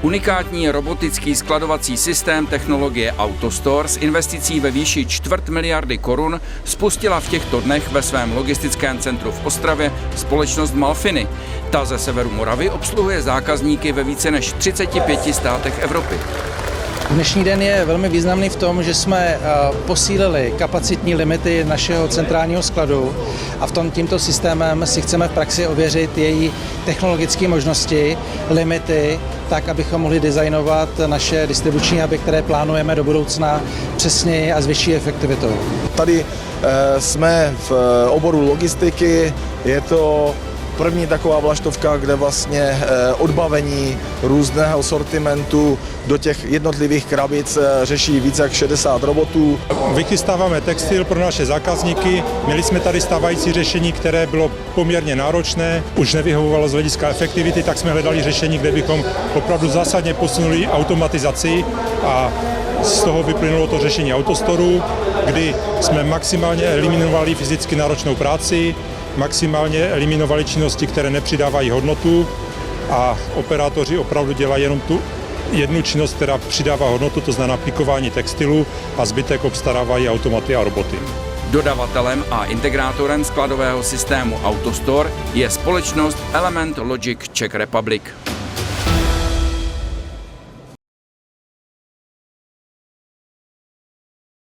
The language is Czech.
Unikátní robotický skladovací systém technologie AutoStore s investicí ve výši 250 miliardy korun spustila v těchto dnech ve svém logistickém centru v Ostravě společnost Malfiny. Ta ze severu Moravy obsluhuje zákazníky ve více než 35 státech Evropy. Dnešní den je velmi významný v tom, že jsme posílili kapacitní limity našeho centrálního skladu a tímto systémem si chceme v praxi ověřit její technologické možnosti, limity, tak, abychom mohli designovat naše distribuční huby, které plánujeme do budoucna přesněji a s vyšší efektivitou. Tady jsme v oboru logistiky, je to první taková vlaštovka, kde vlastně odbavení různého sortimentu do těch jednotlivých krabic řeší více jak 60 robotů. Vychystáváme textil pro naše zákazníky. Měli jsme tady stávající řešení, které bylo poměrně náročné, už nevyhovovalo z hlediska efektivity, tak jsme hledali řešení, kde bychom opravdu zásadně posunuli automatizaci a z toho vyplynulo to řešení AutoStoreu, kdy jsme maximálně eliminovali fyzicky náročnou práci, maximálně eliminovali činnosti, které nepřidávají hodnotu a operátoři opravdu dělají jenom tu jednu činnost, která přidává hodnotu, to znamená pikování textilu a zbytek obstarávají automaty a roboty. Dodavatelem a integrátorem skladového systému AutoStore je společnost Element Logic Czech Republic.